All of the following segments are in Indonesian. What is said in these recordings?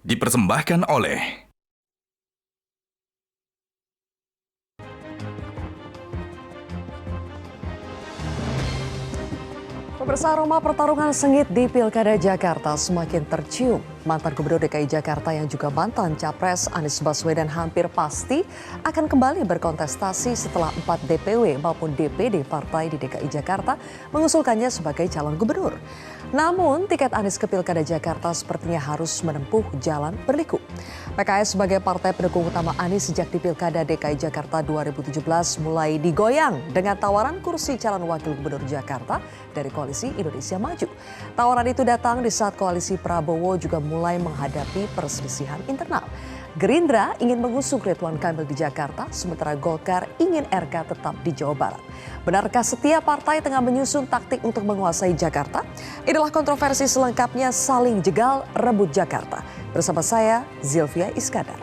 Dipersembahkan oleh Pemirsa, aroma pertarungan sengit di Pilkada Jakarta semakin tercium. Mantan Gubernur DKI Jakarta yang juga mantan Capres Anies Baswedan hampir pasti akan kembali berkontestasi setelah 4 DPW maupun DPD partai di DKI Jakarta mengusulkannya sebagai calon gubernur. Namun, tiket Anies ke Pilkada Jakarta sepertinya harus menempuh jalan berliku. PKS sebagai partai pendukung utama Anies sejak di Pilkada DKI Jakarta 2017 mulai digoyang dengan tawaran kursi calon wakil gubernur Jakarta dari Koalisi Indonesia Maju. Tawaran itu datang di saat koalisi Prabowo juga mulai menghadapi perselisihan internal. Gerindra ingin mengusung Ridwan Kamil di Jakarta, sementara Golkar ingin RK tetap di Jawa Barat. Benarkah setiap partai tengah menyusun taktik untuk menguasai Jakarta? Inilah kontroversi selengkapnya saling jegal rebut Jakarta. Bersama saya, Zilvia Iskandar.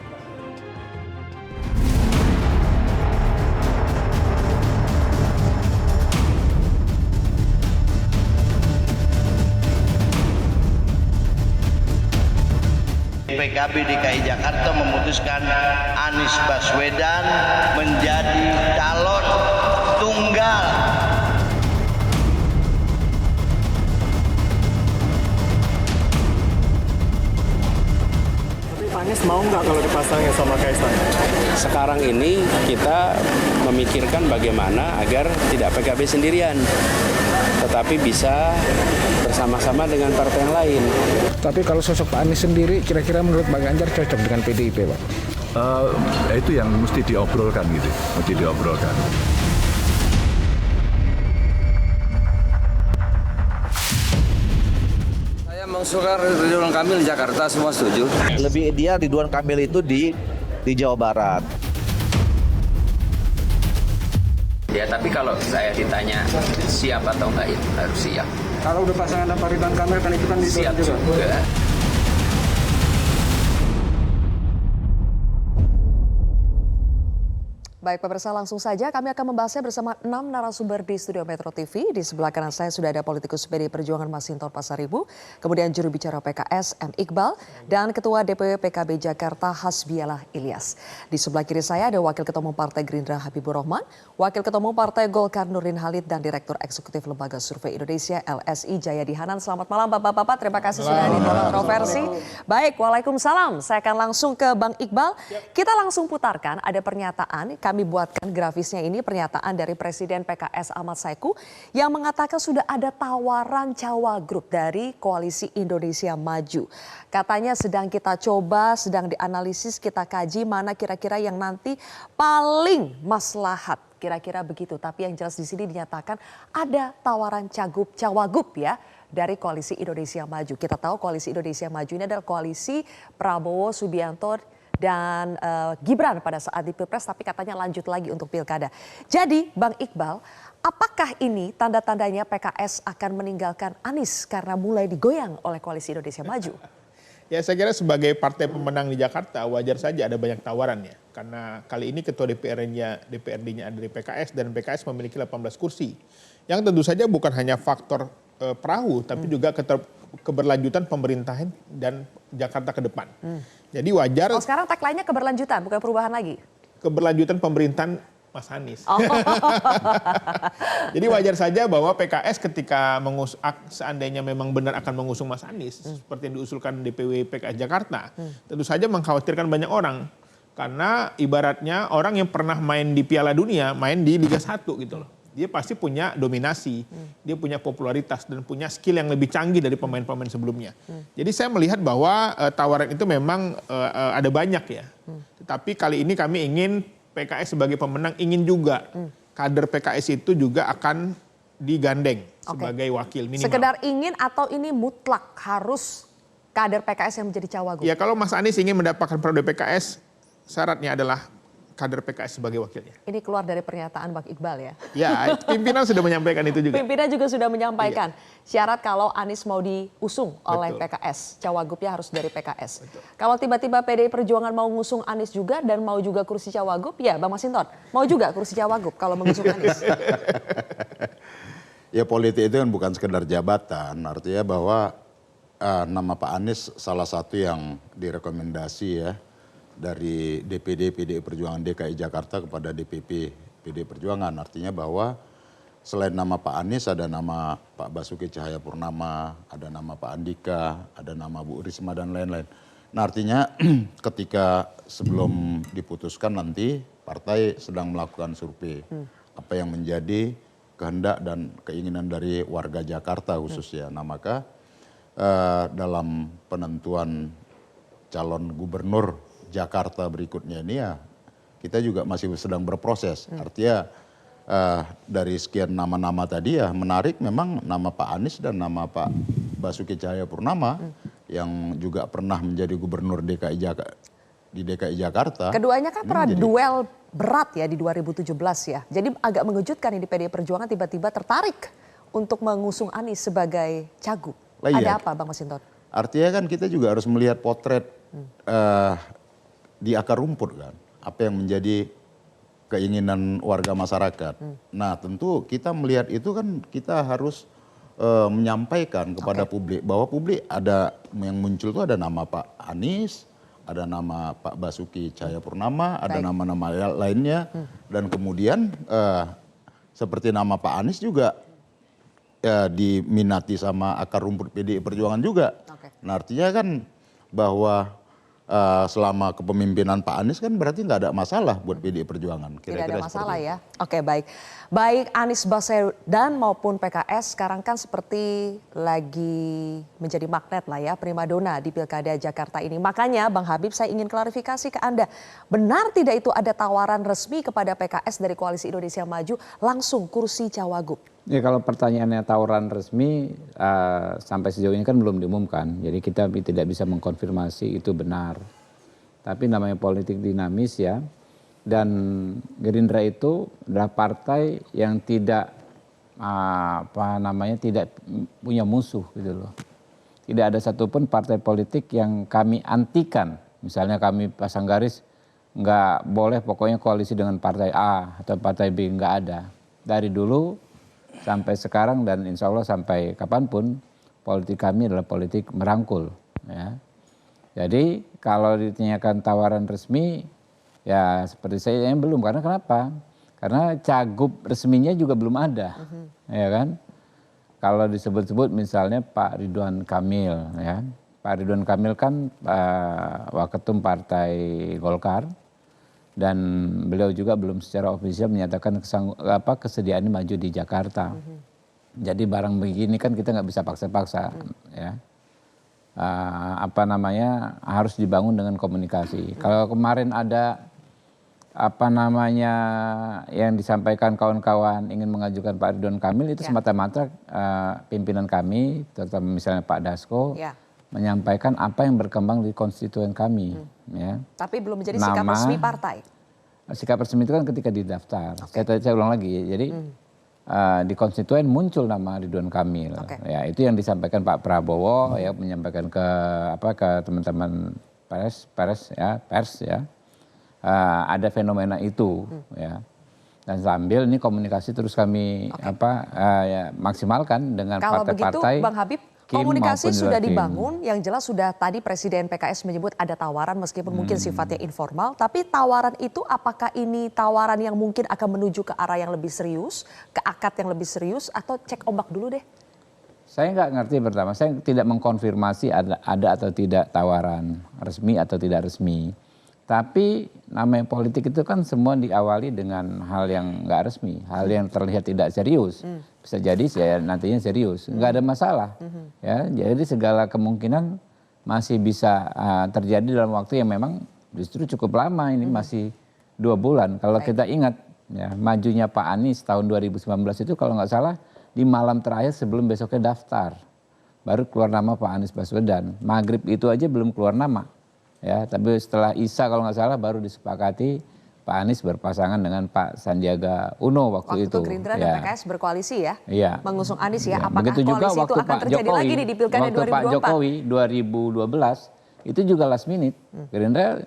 PKB DKI Jakarta memutuskan Anies Baswedan menjadi calon tunggal. Tapi Pak Anies mau nggak kalau dipasangnya sama Kaisang? Sekarang ini kita memikirkan bagaimana agar tidak PKB sendirian, tetapi bisa bersama-sama dengan partai yang lain. Tapi kalau sosok Pak Anies sendiri, kira-kira menurut Pak Ganjar cocok dengan PDIP, Pak? Itu yang mesti diobrolkan gitu, mesti diobrolkan. Saya mengusulkan Ridwan Kamil di Jakarta, semua setuju. Lebih ideal Ridwan Kamil itu di Jawa Barat. Ya, tapi kalau saya ditanya siap atau enggak, ya harus siap. Kalau udah pasangan sama Ridwan Kamil kan itu kan Siap juga. Baik pemirsa, langsung saja kami akan membahasnya bersama 6 narasumber di Studio Metro TV. Di sebelah kanan saya sudah ada politikus PD Perjuangan Masinton Pasaribu, kemudian juru bicara PKS M. Iqbal, dan Ketua DPW PKB Jakarta Hasbialah Ilyas. Di sebelah kiri saya ada Wakil Ketua Umum Partai Gerindra Habibur Rahman, Wakil Ketua Umum Partai Golkar Nurdin Halid, dan Direktur Eksekutif Lembaga Survei Indonesia LSI Jayadi Hanan. Selamat malam Bapak-Bapak, terima kasih sudah hadir di kontroversi. Baik, Waalaikumsalam. Saya akan langsung ke Bang Iqbal. Kita langsung putarkan, ada pernyataan, kami buatkan grafisnya ini, pernyataan dari Presiden PKS Ahmad Saiku yang mengatakan sudah ada tawaran cawagup dari Koalisi Indonesia Maju. Katanya sedang kita coba, sedang dianalisis, kita kaji mana kira-kira yang nanti paling maslahat. Kira-kira begitu, tapi yang jelas di sini dinyatakan ada tawaran cawagup ya dari Koalisi Indonesia Maju. Kita tahu Koalisi Indonesia Maju ini adalah koalisi Prabowo Subianto dan Gibran pada saat di Pilpres, tapi katanya lanjut lagi untuk Pilkada. Jadi Bang Iqbal, apakah ini tanda-tandanya PKS akan meninggalkan Anies karena mulai digoyang oleh Koalisi Indonesia Maju? Ya, saya kira sebagai partai pemenang di Jakarta wajar saja ada banyak tawaran ya. Karena kali ini ketua DPRD-nya ada dari PKS dan PKS memiliki 18 kursi. Yang tentu saja bukan hanya faktor perahu, tapi juga keberlanjutan pemerintahan dan Jakarta ke depan. Jadi wajar. Oh, sekarang tagline-nya keberlanjutan, bukan perubahan lagi? Keberlanjutan pemerintahan Mas Anies. Oh. Jadi wajar saja bahwa PKS ketika seandainya memang benar akan mengusung Mas Anies, seperti yang diusulkan DPW PKS Jakarta, tentu saja mengkhawatirkan banyak orang. Karena ibaratnya orang yang pernah main di Piala Dunia, main di Liga 1 gitu loh. Dia pasti punya dominasi, dia punya popularitas dan punya skill yang lebih canggih dari pemain-pemain sebelumnya. Jadi saya melihat bahwa tawaran itu memang ada banyak ya. Tetapi kali ini kami ingin PKS sebagai pemenang ingin juga kader PKS itu juga akan digandeng sebagai wakil minimal. Sekedar ingin atau ini mutlak harus kader PKS yang menjadi cawagup? Ya, kalau Mas Anies ingin mendapatkan periode PKS, syaratnya adalah kader PKS sebagai wakilnya. Ini keluar dari pernyataan Bang Iqbal ya? Ya, pimpinan sudah menyampaikan itu juga. Pimpinan juga sudah menyampaikan syarat kalau Anies mau diusung oleh Betul. PKS, cawagupnya harus dari PKS. Betul. Kalau tiba-tiba PDI Perjuangan mau ngusung Anies juga dan mau juga kursi cawagup, ya Bang Masinton, mau juga kursi cawagup kalau mengusung Anies? Ya politik itu kan bukan sekedar jabatan, artinya bahwa nama Pak Anies salah satu yang direkomendasi ya dari DPD PDI Perjuangan DKI Jakarta kepada DPP PDI Perjuangan. Artinya bahwa selain nama Pak Anies ada nama Pak Basuki Cahayapurnama, ada nama Pak Andika, ada nama Bu Risma dan lain-lain. Nah artinya ketika sebelum diputuskan nanti partai sedang melakukan survei. Apa yang menjadi kehendak dan keinginan dari warga Jakarta khususnya. Nah maka dalam penentuan calon gubernur Jakarta berikutnya ini ya kita juga masih sedang berproses. Artinya dari sekian nama-nama tadi ya menarik memang nama Pak Anies dan nama Pak Basuki Cahayapurnama yang juga pernah menjadi gubernur di DKI Jakarta. Keduanya kan pernah duel berat ya di 2017 ya. Jadi agak mengejutkan ini PDI Perjuangan tiba-tiba tertarik untuk mengusung Anies sebagai cagup. Ada apa Bang Masinton? Artinya kan kita juga harus melihat potret di akar rumput kan. Apa yang menjadi keinginan warga masyarakat. Nah tentu kita melihat itu kan kita harus menyampaikan kepada publik bahwa publik ada yang muncul itu ada nama Pak Anies, ada nama Pak Basuki Cahayapurnama, ada nama-nama lainnya dan kemudian seperti nama Pak Anies juga diminati sama akar rumput PDI Perjuangan juga. Nah artinya kan bahwa selama kepemimpinan Pak Anies kan berarti nggak ada masalah buat PDI Perjuangan. Tidak ada masalah ya. Oke baik. Baik Anies Baswedan maupun PKS sekarang kan seperti lagi menjadi magnet lah ya primadona di Pilkada Jakarta ini. Makanya Bang Habib saya ingin klarifikasi ke Anda. Benar tidak itu ada tawaran resmi kepada PKS dari Koalisi Indonesia Maju langsung kursi cawagup? Ya kalau pertanyaannya tawaran resmi sampai sejauh ini kan belum diumumkan. Jadi kita tidak bisa mengkonfirmasi itu benar. Tapi namanya politik dinamis ya. Dan Gerindra itu adalah partai yang tidak tidak punya musuh gitu loh. Tidak ada satupun partai politik yang kami antikan. Misalnya kami pasang garis nggak boleh pokoknya koalisi dengan partai A atau partai B, nggak ada. Dari dulu sampai sekarang dan insya Allah sampai kapanpun politik kami adalah politik merangkul. Ya. Jadi kalau ditanyakan tawaran resmi ya seperti saya yang belum. Karena kenapa? Karena cagup resminya juga belum ada. Ya kan? Kalau disebut-sebut misalnya Pak Ridwan Kamil. Ya. Pak Ridwan Kamil kan waketum Partai Golkar. Dan beliau juga belum secara ofisial menyatakan kesediaannya maju di Jakarta. Jadi barang begini kan kita nggak bisa paksa-paksa, ya. Harus dibangun dengan komunikasi. Kalau kemarin ada yang disampaikan kawan-kawan ingin mengajukan Pak Ridwan Kamil itu semata-mata pimpinan kami, terutama misalnya Pak Dasko, menyampaikan apa yang berkembang di konstituen kami. Ya. Tapi belum menjadi sikap resmi partai. Sikap resmi itu kan ketika didaftar. Saya ulang lagi. Jadi di konstituen muncul nama Ridwan Kamil. Ya, itu yang disampaikan Pak Prabowo ya, menyampaikan ke teman-teman pers ya. Ada fenomena itu ya. Dan sambil ini komunikasi terus kami maksimalkan dengan partai-partai. Kalau begitu Bang Habib, komunikasi sudah dibangun, yang jelas sudah tadi Presiden PKS menyebut ada tawaran meskipun mungkin sifatnya informal. Tapi tawaran itu apakah ini tawaran yang mungkin akan menuju ke arah yang lebih serius, ke akad yang lebih serius atau cek ombak dulu deh? Saya nggak ngerti pertama, saya tidak mengkonfirmasi ada atau tidak tawaran resmi atau tidak resmi. Tapi namanya politik itu kan semua diawali dengan hal yang nggak resmi, hal yang terlihat tidak serius. Bisa jadi nantinya serius, nggak ada masalah. Ya, jadi segala kemungkinan masih bisa terjadi dalam waktu yang memang justru cukup lama, ini masih 2 bulan. Kalau kita ingat ya, majunya Pak Anies tahun 2019 itu kalau nggak salah di malam terakhir sebelum besoknya daftar, baru keluar nama Pak Anies Baswedan. Maghrib itu aja belum keluar nama. Ya, tapi setelah Isya kalau nggak salah baru disepakati Pak Anies berpasangan dengan Pak Sandiaga Uno waktu itu. Gerindra dan PKS berkoalisi ya, mengusung Anies ya. Apakah koalisi itu akan terjadi lagi di Pilkada 2024? Waktu Pak Jokowi 2012 itu juga last minute. Gerindra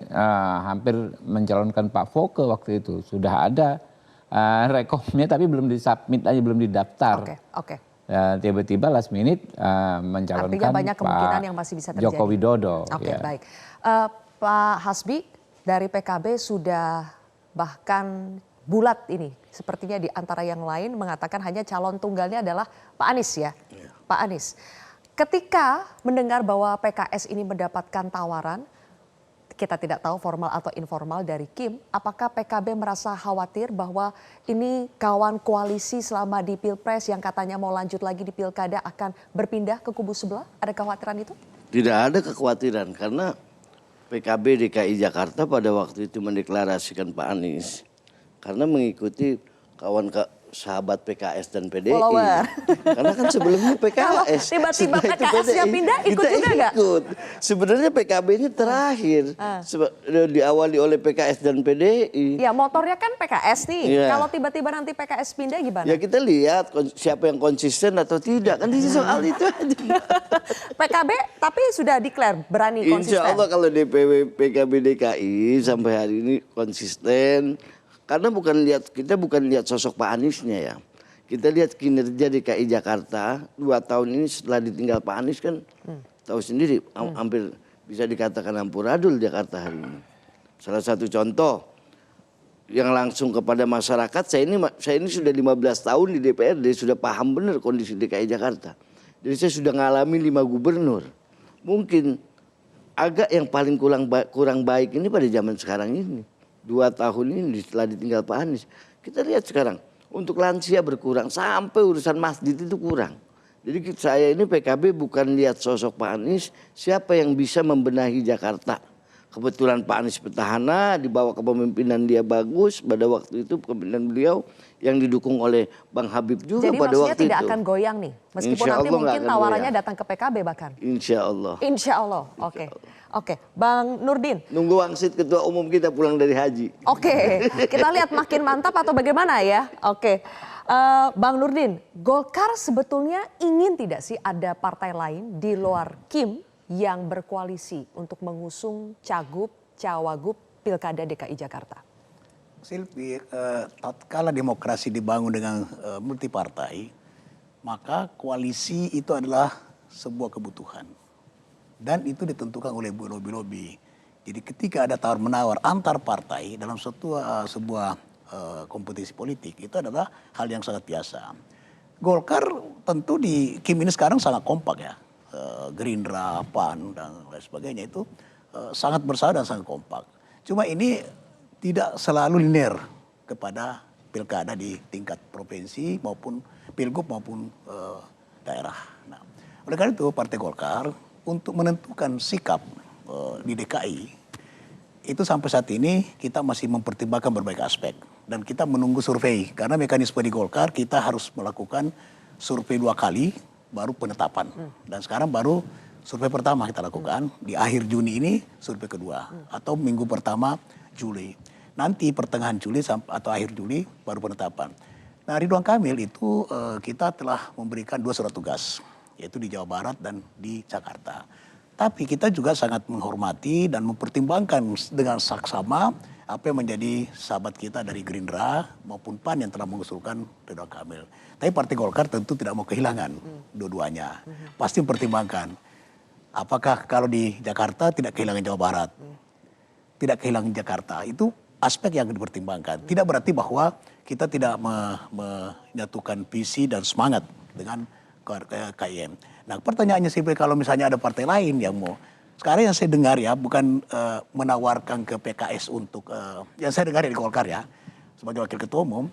hampir mencalonkan Pak Foke waktu itu. Sudah ada rekomnya tapi belum disubmit aja, belum didaftar. tiba-tiba last minute mencalonkan Artinya banyak kemungkinan Pak yang masih bisa terjadi. Joko Widodo. Oke, ya. baik. Pak Hasbi dari PKB sudah bahkan bulat ini, sepertinya di antara yang lain mengatakan hanya calon tunggalnya adalah Pak Anies ya. Pak Anies, ketika mendengar bahwa PKS ini mendapatkan tawaran, kita tidak tahu formal atau informal dari Kim, apakah PKB merasa khawatir bahwa ini kawan koalisi selama di Pilpres yang katanya mau lanjut lagi di Pilkada akan berpindah ke kubu sebelah? Ada kekhawatiran itu? Tidak ada kekhawatiran karena PKB DKI Jakarta pada waktu itu mendeklarasikan Pak Anies karena mengikuti sahabat PKS dan PDI. Follower. Karena kan sebelumnya PKS. Tiba-tiba PKS-nya pindah, ikut juga nggak? Ikut. Sebenarnya PKB ini terakhir diawali oleh PKS dan PDI. Ya motornya kan PKS nih. Ya. Kalau tiba-tiba nanti PKS pindah gimana? Ya kita lihat siapa yang konsisten atau tidak. Kan di soal itu aja. PKB tapi sudah declare berani konsisten. Insya Allah kalau DPW PKB DKI sampai hari ini konsisten. Karena kita bukan lihat sosok Pak Aniesnya ya. Kita lihat kinerja DKI Jakarta 2 tahun ini setelah ditinggal Pak Anies kan tahu sendiri hampir bisa dikatakan amburadul Jakarta hari ini. Salah satu contoh yang langsung kepada masyarakat, saya ini sudah 15 tahun di DPRD, sudah paham benar kondisi DKI Jakarta. Jadi saya sudah ngalami 5 gubernur. Mungkin agak yang paling kurang baik ini pada zaman sekarang ini. 2 tahun ini setelah ditinggal Pak Anies. Kita lihat sekarang, untuk lansia berkurang, sampai urusan masjid itu kurang. Jadi saya ini PKB bukan lihat sosok Pak Anies, siapa yang bisa membenahi Jakarta. Kebetulan Pak Anies petahana, dibawa kepemimpinan dia bagus, pada waktu itu kepemimpinan beliau yang didukung oleh Bang Habib juga. Jadi pada waktu itu. Jadi maksudnya tidak akan goyang nih, meskipun nanti mungkin tawarannya datang ke PKB bahkan. Insya Allah. Insya Allah, oke. Oke, Bang Nurdin. Nunggu wangsit ketua umum kita pulang dari haji. Oke, kita lihat makin mantap atau bagaimana ya. Oke, Bang Nurdin, Golkar sebetulnya ingin tidak sih ada partai lain di luar Kim yang berkoalisi untuk mengusung cagup, cawagup Pilkada DKI Jakarta? Silvi, tatkala demokrasi dibangun dengan multi partai, maka koalisi itu adalah sebuah kebutuhan. Dan itu ditentukan oleh lobby-lobby. Jadi ketika ada tawar-menawar antar partai dalam sebuah kompetisi politik, itu adalah hal yang sangat biasa. Golkar tentu di Kim ini sekarang sangat kompak ya. Gerindra, PAN, dan lain sebagainya itu sangat bersahabat dan sangat kompak. Cuma ini tidak selalu linear kepada pilkada di tingkat provinsi maupun pilgub maupun daerah. Nah, oleh karena itu Partai Golkar untuk menentukan sikap di DKI itu sampai saat ini kita masih mempertimbangkan berbagai aspek dan kita menunggu survei karena mekanisme di Golkar kita harus melakukan survei 2 kali baru penetapan dan sekarang baru survei pertama kita lakukan di akhir Juni ini survei kedua atau minggu pertama Juli nanti pertengahan Juli atau akhir Juli baru penetapan. Nah Ridwan Kamil itu kita telah memberikan 2 surat tugas yaitu di Jawa Barat dan di Jakarta. Tapi kita juga sangat menghormati dan mempertimbangkan dengan saksama apa yang menjadi sahabat kita dari Gerindra maupun PAN yang telah mengusulkan Ridwan Kamil. Tapi Partai Golkar tentu tidak mau kehilangan dua-duanya. Pasti mempertimbangkan. Apakah kalau di Jakarta tidak kehilangan Jawa Barat, tidak kehilangan Jakarta, itu aspek yang dipertimbangkan. Tidak berarti bahwa kita tidak menyatukan visi dan semangat dengan KIM. Nah pertanyaannya sih kalau misalnya ada partai lain yang mau. Sekarang yang saya dengar ya bukan menawarkan ke PKS untuk, yang saya dengar dari Golkar ya. Sebagai wakil ketua umum,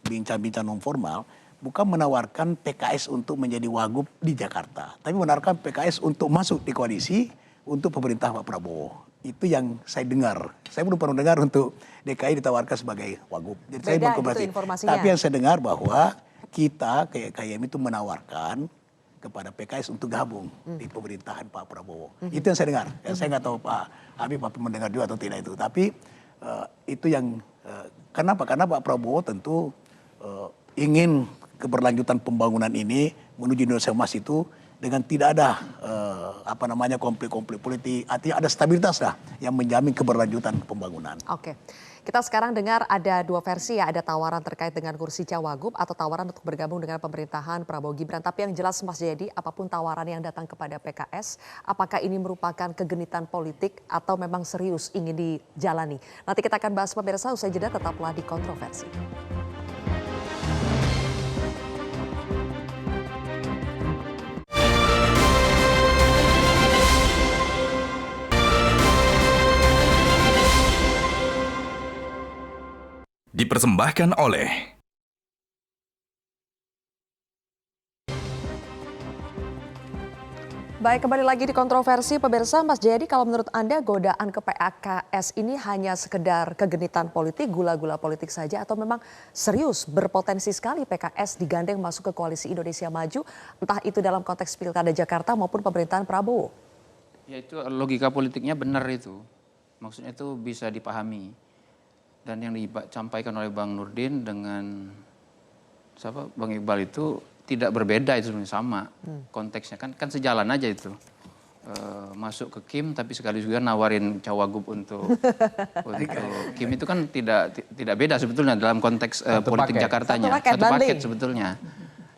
bincang-bincang non formal. Bukan menawarkan PKS untuk menjadi wagub di Jakarta. Tapi menawarkan PKS untuk masuk di koalisi untuk pemerintah Pak Prabowo. Itu yang saya dengar. Saya belum pernah dengar untuk DKI ditawarkan sebagai wagub. Jadi saya itu informasinya. Tapi yang saya dengar bahwa kita kayak KIM itu menawarkan kepada PKS untuk gabung di pemerintahan Pak Prabowo. Itu yang saya dengar. Ya, saya nggak tahu Pak Habib mendengar juga atau tidak itu. Tapi itu yang kenapa? Karena Pak Prabowo tentu ingin keberlanjutan pembangunan ini menuju Indonesia Emas itu dengan tidak ada konflik-konflik politik. Artinya ada stabilitas lah yang menjamin keberlanjutan pembangunan. Oke. Kita sekarang dengar ada dua versi ya, ada tawaran terkait dengan kursi Cawagup atau tawaran untuk bergabung dengan pemerintahan Prabowo Gibran. Tapi yang jelas Mas Jayadi, apapun tawaran yang datang kepada PKS, apakah ini merupakan kegenitan politik atau memang serius ingin dijalani? Nanti kita akan bahas pemirsa, usai jeda tetaplah di Kontroversi. Dipersembahkan oleh Baik, kembali lagi di Kontroversi pemirsa. Mas Jayadi, kalau menurut Anda godaan ke PKS ini hanya sekedar kegenitan politik, gula-gula politik saja, atau memang serius berpotensi sekali PKS digandeng masuk ke koalisi Indonesia Maju, entah itu dalam konteks Pilkada Jakarta maupun pemerintahan Prabowo? Ya itu logika politiknya benar itu. Maksudnya itu bisa dipahami. Dan yang disampaikan oleh Bang Nurdin dengan Bang Iqbal itu tidak berbeda, itu sebenarnya sama konteksnya, kan sejalan aja itu. Masuk ke Kim tapi sekaligus juga nawarin Cawagup untuk Kim, itu kan tidak beda sebetulnya dalam konteks politik Jakartanya. Satu paket sebetulnya.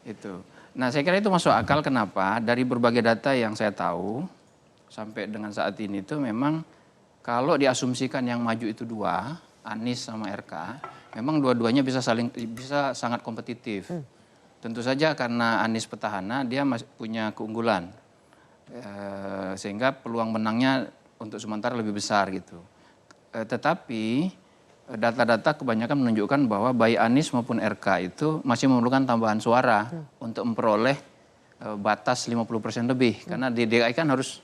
Itu. Nah, saya kira itu masuk akal. Kenapa? Dari berbagai data yang saya tahu sampai dengan saat ini itu memang kalau diasumsikan yang maju itu dua, Anies sama RK, memang dua-duanya bisa sangat kompetitif. Tentu saja karena Anies petahana, dia masih punya keunggulan, sehingga peluang menangnya untuk sementara lebih besar gitu. Tetapi data-data kebanyakan menunjukkan bahwa baik Anies maupun RK itu masih memerlukan tambahan suara untuk memperoleh batas 50% lebih, karena di DKI kan harus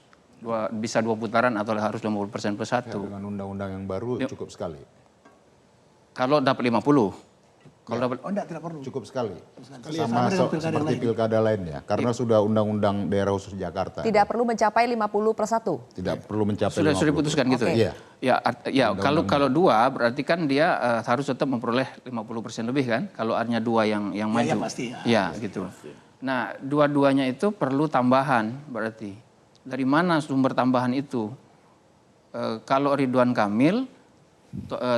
bisa 2 putaran atau harus 50% plus 1. Ya, dengan undang-undang yang baru cukup sekali. Kalau dapat 50, kalau dapat tidak perlu. Cukup sekali. Sama seperti pilkada lainnya, karena sudah undang-undang daerah khusus Jakarta. Tidak perlu mencapai 50/1. Tidak perlu mencapai sudah diputuskan gitu ya. Ya, kalau dua berarti kan dia harus tetap memperoleh 50% lebih kan? Kalau hanya dua yang maju. Ya, pasti. Ya, gitu. Nah, dua-duanya itu perlu tambahan berarti. Dari mana sumber tambahan itu? Kalau Ridwan Kamil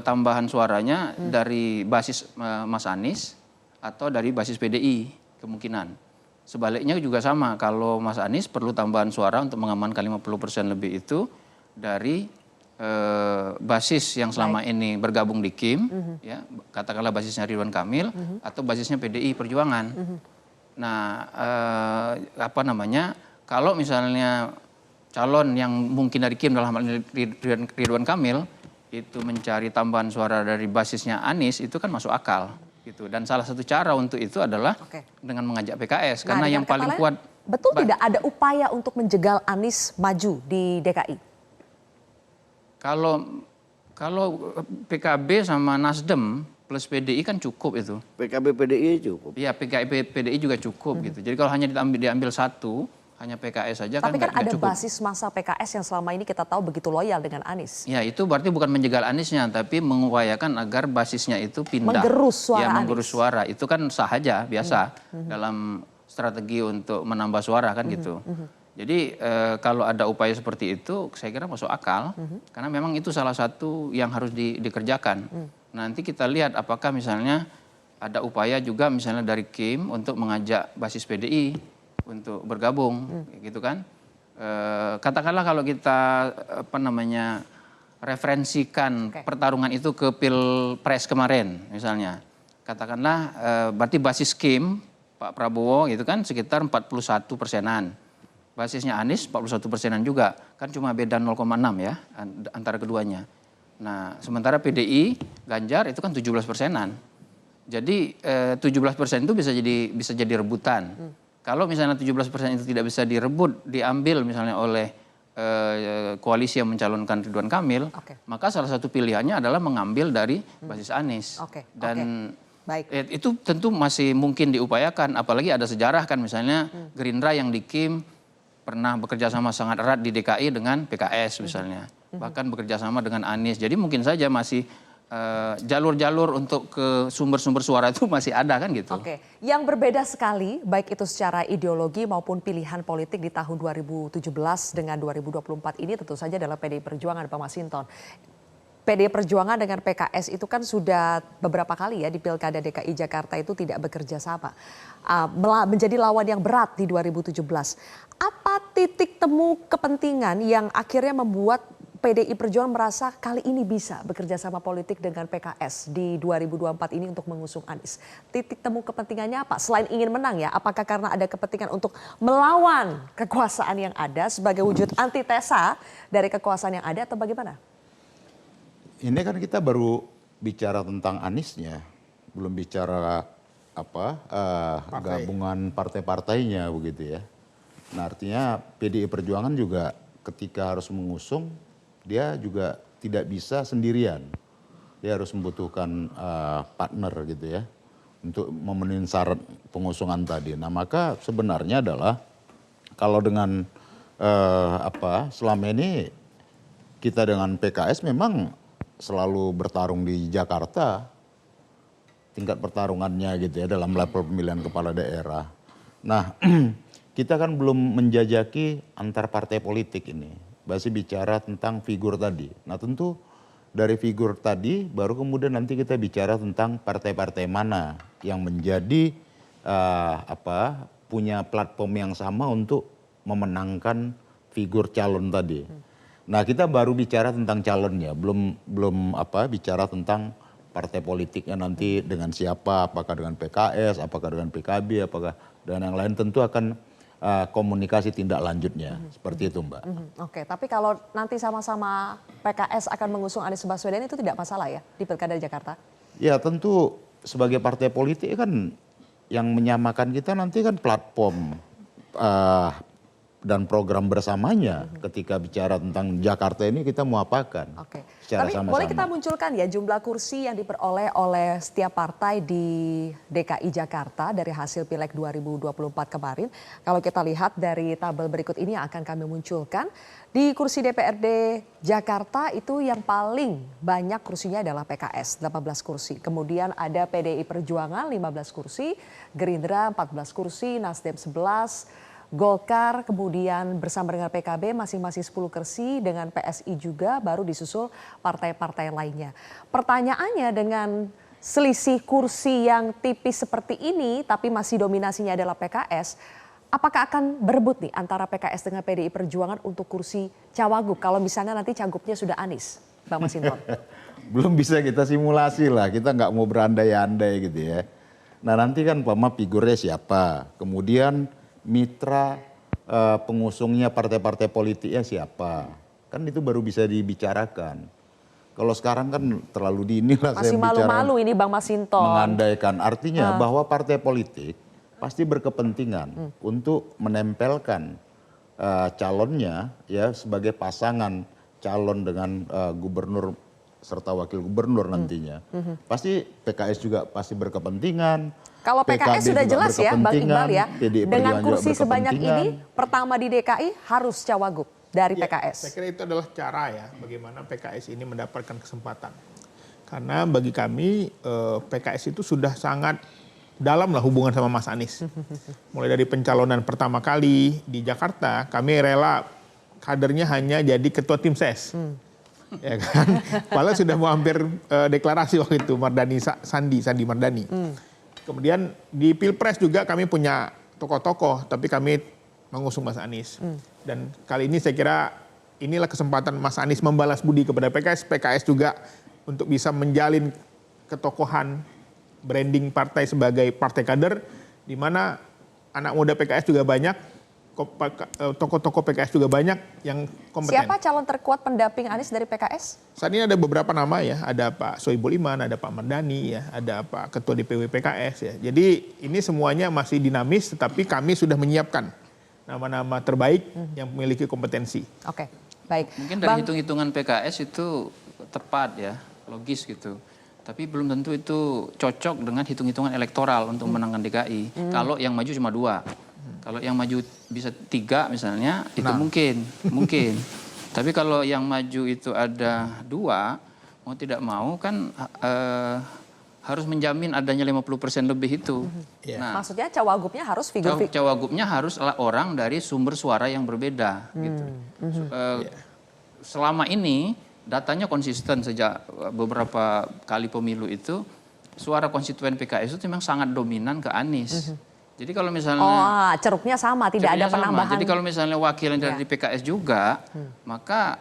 tambahan suaranya dari basis Mas Anies atau dari basis PDI kemungkinan. Sebaliknya juga sama, kalau Mas Anies perlu tambahan suara untuk mengamankan 50% lebih itu dari basis yang selama ini bergabung di Kim, ya, katakanlah basisnya Ridwan Kamil atau basisnya PDI Perjuangan. Nah, kalau misalnya calon yang mungkin dari Kim dalam hal ini Ridwan Kamil itu mencari tambahan suara dari basisnya Anies, itu kan masuk akal gitu. Dan salah satu cara untuk itu adalah dengan mengajak PKS, karena yang paling kuat. Betul tidak ada upaya untuk menjegal Anies maju di DKI? Kalau PKB sama Nasdem plus PDI kan cukup itu. PKB PDI cukup. Iya, PKB PDI juga cukup gitu. Jadi kalau hanya diambil satu, hanya PKS saja tapi kan ada cukup. basis massa PKS yang selama ini kita tahu begitu loyal dengan Anies. Ya, itu berarti bukan menjegal Aniesnya, tapi mengupayakan agar basisnya itu pindah. Menggerus suara ya, menggerus suara. Itu kan sah aja, biasa dalam strategi untuk menambah suara kan gitu. Jadi kalau ada upaya seperti itu, saya kira masuk akal, karena memang itu salah satu yang harus dikerjakan. Nanti kita lihat apakah misalnya ada upaya juga misalnya dari Kim untuk mengajak basis PDI untuk bergabung, gitu kan. Katakanlah kalau kita referensikan pertarungan itu ke Pilpres kemarin misalnya. Katakanlah berarti basis Kim, Pak Prabowo gitu kan sekitar 41%-an. Basisnya Anies 41%-an juga. Kan cuma beda 0,6 ya antara keduanya. Nah, sementara PDI, Ganjar itu kan 17%-an. Jadi 17% itu bisa jadi rebutan. Kalau misalnya 17% itu tidak bisa diambil misalnya oleh koalisi yang mencalonkan Ridwan Kamil, maka salah satu pilihannya adalah mengambil dari basis Anies. Dan itu tentu masih mungkin diupayakan, apalagi ada sejarah kan misalnya Gerindra yang di Kim pernah bekerja sama sangat erat di DKI dengan PKS misalnya, bahkan bekerja sama dengan Anies. Jadi mungkin saja masih jalur-jalur untuk ke sumber-sumber suara itu masih ada kan gitu. Yang berbeda sekali baik itu secara ideologi maupun pilihan politik di tahun 2017 dengan 2024 ini tentu saja adalah PDI Perjuangan, Pak Masinton. PD Perjuangan dengan PKS itu kan sudah beberapa kali ya di Pilkada DKI Jakarta itu tidak bekerja sama. Menjadi lawan yang berat di 2017. Apa titik temu kepentingan yang akhirnya membuat PDI Perjuangan merasa kali ini bisa bekerja sama politik dengan PKS di 2024 ini untuk mengusung Anies? Titik temu kepentingannya apa? Selain ingin menang ya, apakah karena ada kepentingan untuk melawan kekuasaan yang ada sebagai wujud antitesa dari kekuasaan yang ada atau bagaimana? Ini kan kita baru bicara tentang Aniesnya, belum bicara gabungan partai-partainya begitu ya. Nah artinya PDI Perjuangan juga ketika harus mengusung, dia juga tidak bisa sendirian. Dia harus membutuhkan partner gitu ya untuk memenuhi syarat pengusungan tadi. Nah maka sebenarnya adalah kalau dengan selama ini kita dengan PKS memang selalu bertarung di Jakarta, tingkat pertarungannya gitu ya dalam level pemilihan kepala daerah. Nah kita kan belum menjajaki antar partai politik ini, masih bicara tentang figur tadi. Nah tentu dari figur tadi baru kemudian nanti kita bicara tentang partai-partai mana yang menjadi punya platform yang sama untuk memenangkan figur calon tadi. Nah kita baru bicara tentang calonnya, belum bicara tentang partai politiknya nanti dengan siapa, apakah dengan PKS, apakah dengan PKB, apakah dengan yang lain, tentu akan komunikasi tindak lanjutnya, seperti itu Mbak. Oke, tapi kalau nanti sama-sama PKS akan mengusung Anies Baswedan itu tidak masalah ya di Pilkada Jakarta? Ya tentu sebagai partai politik kan yang menyamakan kita nanti kan platform dan program bersamanya. Ketika bicara tentang Jakarta ini kita mau apakan. Oke. Secara Tapi sama-sama. boleh kita munculkan ya jumlah kursi yang diperoleh oleh setiap partai di DKI Jakarta dari hasil Pileg 2024 kemarin. Kalau kita lihat dari tabel berikut ini yang akan kami munculkan. Di kursi DPRD Jakarta itu yang paling banyak kursinya adalah PKS, 18 kursi. Kemudian ada PDI Perjuangan 15 kursi, Gerindra 14 kursi, Nasdem 11, Golkar kemudian bersama dengan PKB masing-masing 10 kursi, dengan PSI juga, baru disusul partai-partai lainnya. Pertanyaannya dengan selisih kursi yang tipis seperti ini tapi masih dominasinya adalah PKS, apakah akan berebut nih antara PKS dengan PDI Perjuangan untuk kursi cawagup kalau misalnya nanti cagupnya sudah Anies, Bang Masinton? Belum bisa kita simulasi lah, kita nggak mau berandai-andai gitu ya. Nah nanti kan figurnya siapa, kemudian mitra pengusungnya partai-partai politiknya siapa, kan itu baru bisa dibicarakan. Kalau sekarang kan terlalu dini lah masih malu-malu ini Bang Masinton. Mengandaikan, artinya bahwa partai politik pasti berkepentingan untuk menempelkan calonnya ya sebagai pasangan calon dengan gubernur serta wakil gubernur nantinya. Pasti PKS juga pasti berkepentingan. Kalau PKS sudah jelas ya Bang Iqbal ya, dengan kursi sebanyak ini pertama di DKI harus cawagup dari PKS. Saya kira itu adalah cara ya bagaimana PKS ini mendapatkan kesempatan. Karena bagi kami PKS itu sudah sangat dalam lah hubungan sama Mas Anies. Mulai dari pencalonan pertama kali di Jakarta, kami rela kadernya hanya jadi ketua tim ses. Ya kan? Padahal sudah mau hampir deklarasi waktu itu Sandi Mardani. Kemudian di Pilpres juga kami punya tokoh-tokoh, tapi kami mengusung Mas Anies. Dan kali ini saya kira inilah kesempatan Mas Anies membalas budi kepada PKS. PKS juga untuk bisa menjalin ketokohan branding partai sebagai partai kader, di mana anak muda PKS juga banyak, tokoh-tokoh PKS juga banyak yang kompeten. Siapa calon terkuat pendamping Anies dari PKS? Saat ini ada beberapa nama ya, ada Pak Soebul Iman, ada Pak Mardani ya, ada Pak Ketua DPW PKS ya. Jadi ini semuanya masih dinamis, tetapi kami sudah menyiapkan nama-nama terbaik yang memiliki kompetensi. Oke, baik. Mungkin dari hitung-hitungan PKS itu tepat ya, logis gitu. Tapi belum tentu itu cocok dengan hitung-hitungan elektoral untuk menangkan DKI. Kalau yang maju cuma 2. Kalau yang maju bisa 3 misalnya, itu mungkin. Tapi kalau yang maju itu ada 2, mau tidak mau kan harus menjamin adanya 50% lebih itu. Nah, maksudnya cawagupnya harus cawagupnya harus orang dari sumber suara yang berbeda gitu. Selama ini datanya konsisten sejak beberapa kali pemilu itu, suara konstituen PKS itu memang sangat dominan ke Anies. Jadi kalau misalnya ceruknya sama, tidak ada penambahan. Jadi kalau misalnya wakil yang dari PKS juga, maka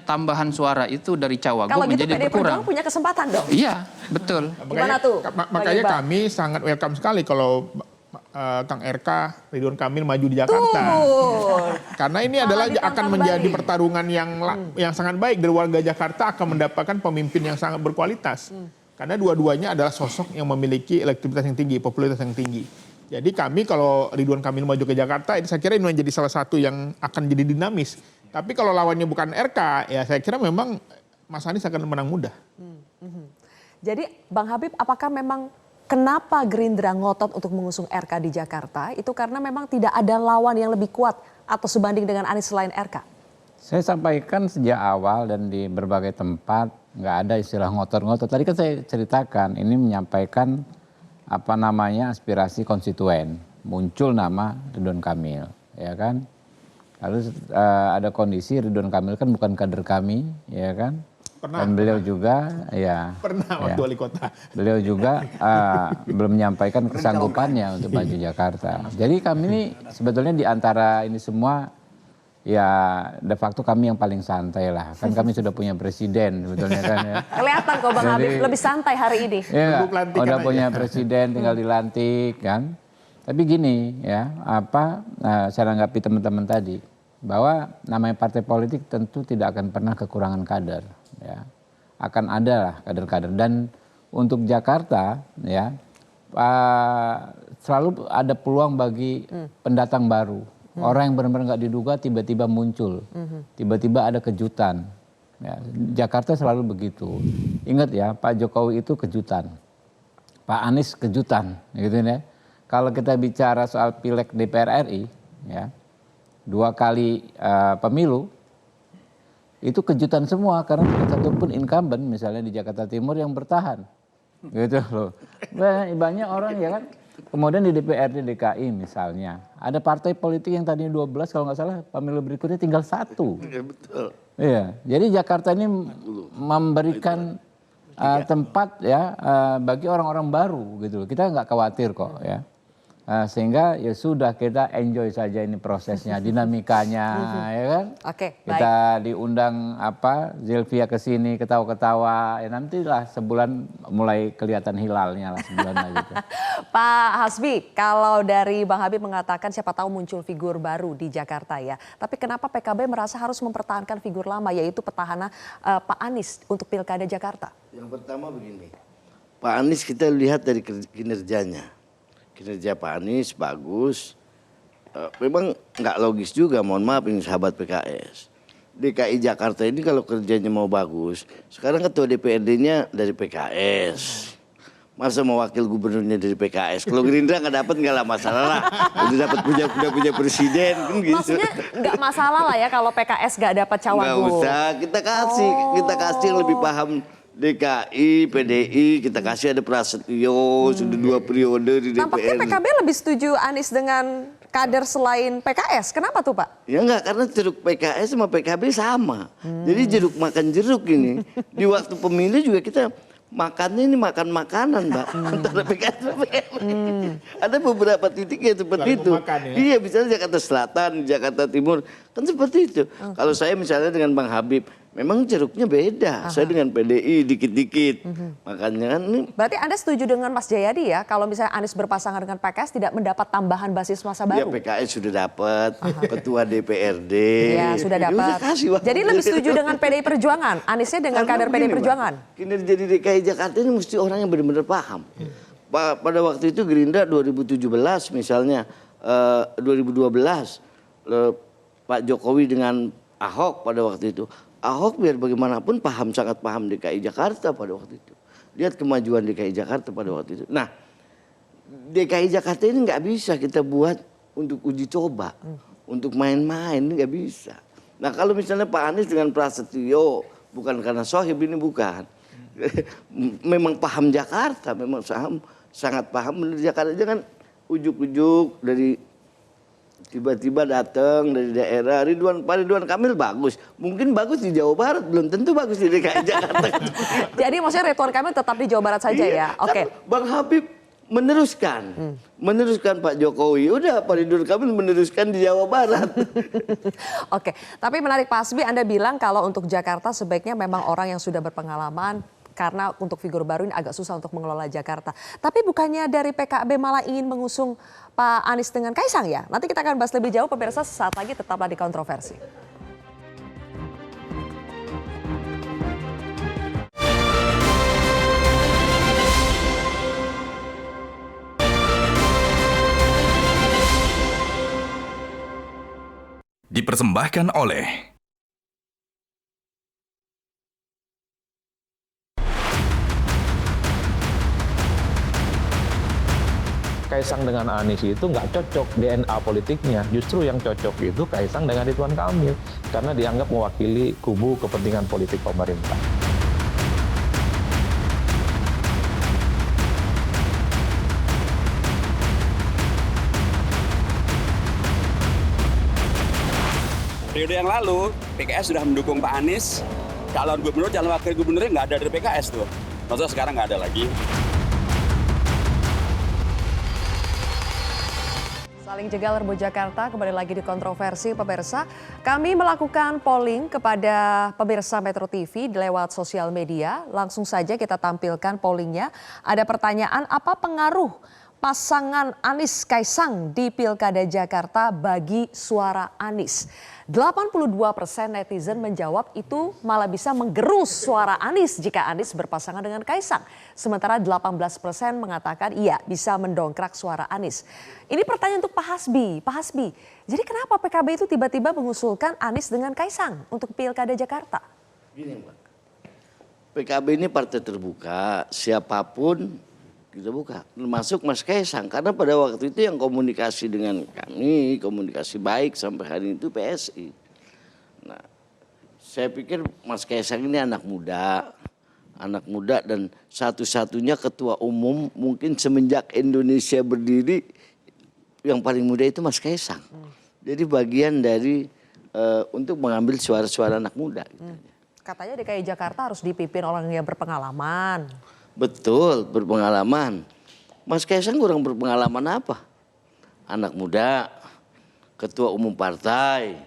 tambahan suara itu dari Cawagup kalau menjadi gitu, berkurang. Punya kesempatan dong. Iya, betul. Gimana tuh? Makanya kami sangat welcome sekali kalau Kang RK Ridwan Kamil maju di Jakarta. Karena ini adalah akan menjadi pertarungan yang sangat baik dari warga Jakarta, akan mendapatkan pemimpin yang sangat berkualitas. Karena dua-duanya adalah sosok yang memiliki elektabilitas yang tinggi, popularitas yang tinggi. Jadi kami kalau Ridwan Kamil maju ke Jakarta, saya kira ini menjadi salah satu yang akan jadi dinamis. Tapi kalau lawannya bukan RK, ya saya kira memang Mas Anies akan menang mudah. Jadi Bang Habib, apakah memang kenapa Gerindra ngotot untuk mengusung RK di Jakarta? Itu karena memang tidak ada lawan yang lebih kuat atau sebanding dengan Anies selain RK? Saya sampaikan sejak awal dan di berbagai tempat, nggak ada istilah ngotot-ngotot. Tadi kan saya ceritakan, ini menyampaikan aspirasi konstituen. Muncul nama Ridwan Kamil, ya kan? Lalu ada kondisi Ridwan Kamil kan bukan kader kami, ya kan? Dan beliau juga, ya. Pernah waktu wali kota. Beliau juga belum menyampaikan kesanggupannya untuk maju Jakarta. Jadi kami ini sebetulnya di antara ini semua, ya de facto kami yang paling santai lah. Kan kami sudah punya presiden sebetulnya kan ya. Kelihatan kok Bang Habib lebih santai hari ini. Iya, udah punya presiden tinggal dilantik kan. Tapi gini ya, saya anggapi teman-teman tadi, bahwa namanya partai politik tentu tidak akan pernah kekurangan kader. Ya. Akan ada lah kader-kader. Dan untuk Jakarta ya, selalu ada peluang bagi pendatang baru. Orang yang benar-benar nggak diduga tiba-tiba muncul, tiba-tiba ada kejutan. Ya, Jakarta selalu begitu. Ingat ya, Pak Jokowi itu kejutan, Pak Anies kejutan, gitu ya. Kalau kita bicara soal pileg DPR RI, ya 2 kali pemilu itu kejutan semua karena tidak satupun incumbent misalnya di Jakarta Timur yang bertahan, gitu loh. Banyak orang ya kan. Kemudian di DPRD DKI misalnya, ada partai politik yang tadinya 12, kalau nggak salah pemilu berikutnya tinggal 1. Iya betul. Iya, jadi Jakarta ini memberikan tempat ya bagi orang-orang baru gitu. Kita nggak khawatir kok ya. Sehingga ya sudah, kita enjoy saja ini prosesnya, dinamikanya, ya kan? Oke, kita diundang Zilvia ke sini ketawa-ketawa, ya nantilah sebulan mulai kelihatan hilalnya lah sebulan gitu. Pak Hasbi, kalau dari Bang Habib mengatakan siapa tahu muncul figur baru di Jakarta ya. Tapi kenapa PKB merasa harus mempertahankan figur lama, yaitu petahana Pak Anies untuk Pilkada Jakarta? Yang pertama begini, Pak Anies kita lihat dari kinerjanya. Kinerja Pak Anies bagus, memang nggak logis juga, mohon maaf ini sahabat PKS. DKI Jakarta ini kalau kerjanya mau bagus, sekarang ketua DPRD-nya dari PKS. Masa mau wakil gubernurnya dari PKS? Kalau Gerindra nggak dapat nggak lah masalah lah. Udah punya presiden kan gitu. Maksudnya nggak masalah lah ya kalau PKS nggak dapat cawagup. Nggak usah, kita kasih yang lebih paham. DKI, PDI, kita kasih ada Prasetyo, sudah 2 periode di DPR. Tampaknya PKB lebih setuju Anies dengan kader selain PKS. Kenapa tuh Pak? Ya enggak, karena jeruk PKS sama PKB sama. Jadi jeruk makan jeruk ini. Di waktu pemilu juga kita makannya ini makan makanan Mbak. Antara PKS dan PKB. Ada beberapa titik yang seperti itu. Ya? Iya, misalnya Jakarta Selatan, Jakarta Timur. Kan seperti itu. Kalau saya misalnya dengan Bang Habib, memang jeruknya beda. Saya dengan PDI dikit-dikit. Makanya kan ini. Berarti Anda setuju dengan Mas Jayadi ya, kalau misalnya Anies berpasangan dengan PKS tidak mendapat tambahan basis masa baru? Ya PKS sudah dapat, ketua DPRD. Ya sudah dapat. Jadi lebih setuju dengan PDI Perjuangan, Aniesnya dengan kader PDI Perjuangan? Kinerja di DKI Jakarta ini mesti orang yang benar-benar paham. Pada waktu itu Gerindra 2017 misalnya, 2012 Pak Jokowi dengan Ahok pada waktu itu. Ahok biar bagaimanapun sangat paham DKI Jakarta pada waktu itu. Lihat kemajuan DKI Jakarta pada waktu itu. Nah, DKI Jakarta ini nggak bisa kita buat untuk uji coba, untuk main-main, ini nggak bisa. Nah, kalau misalnya Pak Anies dengan Prasetyo, bukan karena sohib ini bukan. Memang paham Jakarta, memang sangat paham benar Jakarta. Jangan ujuk-ujuk dari Tiba-tiba datang dari daerah, Pak Ridwan Kamil bagus. Mungkin bagus di Jawa Barat, belum tentu bagus di DKI Jakarta. Jadi maksudnya Ridwan Kamil tetap di Jawa Barat saja ya? Oke. Bang Habib meneruskan. Meneruskan Pak Jokowi. Udah Pak Ridwan Kamil meneruskan di Jawa Barat. Oke, tapi menarik Pak Hasbi, Anda bilang kalau untuk Jakarta sebaiknya memang orang yang sudah berpengalaman, karena untuk figur baru ini agak susah untuk mengelola Jakarta. Tapi bukannya dari PKB malah ingin mengusung Pak Anies dengan Kaisang ya? Nanti kita akan bahas lebih jauh, pemirsa, sesaat lagi tetaplah di Kontroversi. Dipersembahkan oleh Kaisang dengan Anies itu nggak cocok DNA politiknya. Justru yang cocok itu Kaisang dengan Ridwan Kamil. Karena dianggap mewakili kubu kepentingan politik pemerintah. Periode yang lalu, PKS sudah mendukung Pak Anies. Calon gubernur, calon wakil gubernurnya nggak ada dari PKS tuh. Maksudnya sekarang nggak ada lagi. Saling jegal Rebo Jakarta, kembali lagi di Kontroversi, pemirsa. Kami melakukan polling kepada pemirsa Metro TV lewat sosial media. Langsung saja kita tampilkan pollingnya. Ada pertanyaan, apa pengaruh pasangan Anies Kaisang di Pilkada Jakarta bagi suara Anies? 82% netizen menjawab itu malah bisa menggerus suara Anies jika Anies berpasangan dengan Kaisang. Sementara 18% mengatakan iya bisa mendongkrak suara Anies. Ini pertanyaan untuk Pak Hasbi. Pak Hasbi, jadi kenapa PKB itu tiba-tiba mengusulkan Anies dengan Kaisang untuk Pilkada Jakarta? Gini Mbak, PKB ini partai terbuka, siapapun kita buka, termasuk Mas Kaisang. Karena pada waktu itu yang komunikasi dengan kami, komunikasi baik sampai hari ini itu PSI. Nah, saya pikir Mas Kaisang ini anak muda dan satu-satunya ketua umum mungkin semenjak Indonesia berdiri yang paling muda itu Mas Kaisang. Jadi bagian dari untuk mengambil suara-suara anak muda. Gitu. Katanya DKI Jakarta harus dipimpin orang yang berpengalaman. Betul, berpengalaman. Mas Kaisang kurang berpengalaman apa? Anak muda, ketua umum partai,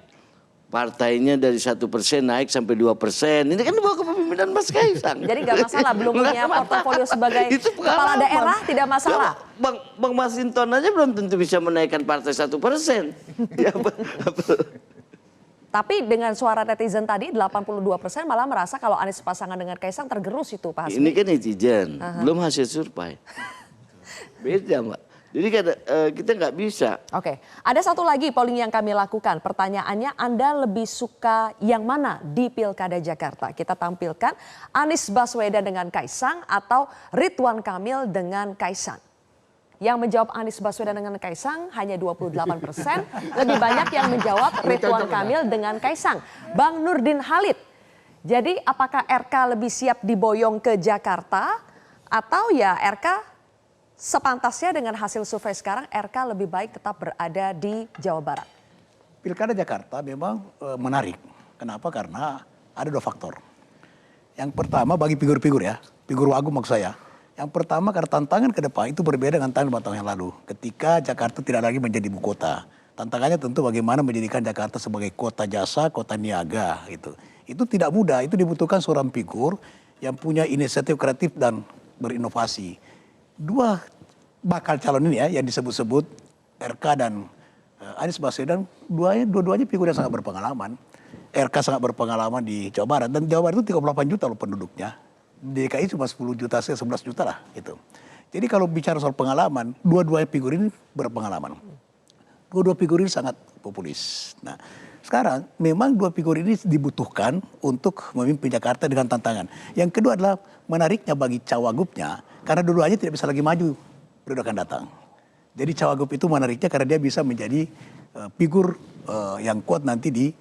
partainya dari 1% naik sampai 2%. Ini kan dibawa kepemimpinan Mas Kaisang. Jadi nggak masalah, belum punya portofolio sebagai kepala daerah, tidak masalah. Ya, Bang Masinton aja belum tentu bisa menaikkan partai 1%. Ya, Tapi dengan suara netizen tadi 82% malah merasa kalau Anies pasangan dengan Kaisang tergerus itu Pak Hasbi. Ini kan netizen, belum hasil survei. Beda Mbak. Jadi kita nggak bisa. Oke, ada satu lagi polling yang kami lakukan. Pertanyaannya, Anda lebih suka yang mana di Pilkada Jakarta? Kita tampilkan Anies Baswedan dengan Kaisang atau Ridwan Kamil dengan Kaisang. Yang menjawab Anies Baswedan dengan Kaisang hanya 28%. Lebih banyak yang menjawab Ridwan Kamil dengan Kaisang. Bang Nurdin Halid, jadi apakah RK lebih siap diboyong ke Jakarta atau ya RK sepantasnya dengan hasil survei sekarang RK lebih baik tetap berada di Jawa Barat? Pilkada Jakarta memang menarik. Kenapa? Karena ada dua faktor. Yang pertama bagi figur-figur ya, figur wagub maksud saya. Yang pertama karena tantangan ke depan itu berbeda dengan tahun 5 tahun yang lalu. Ketika Jakarta tidak lagi menjadi ibu kota. Tantangannya tentu bagaimana menjadikan Jakarta sebagai kota jasa, kota niaga gitu. Itu tidak mudah, itu dibutuhkan seorang figur yang punya inisiatif kreatif dan berinovasi. Dua bakal calon ini ya yang disebut-sebut RK dan Anies Baswedan, dua-duanya figur yang sangat berpengalaman. RK sangat berpengalaman di Jawa Barat dan Jawa Barat itu 38 juta loh penduduknya. DKI cuma 10 juta, 11 juta lah gitu. Jadi kalau bicara soal pengalaman, dua-dua figur ini berpengalaman. Dua-dua figur ini sangat populis. Nah, sekarang memang dua figur ini dibutuhkan untuk memimpin Jakarta dengan tantangan. Yang kedua adalah menariknya bagi cawagupnya, karena dua-duanya tidak bisa lagi maju periode akan datang. Jadi cawagup itu menariknya karena dia bisa menjadi figur yang kuat nanti di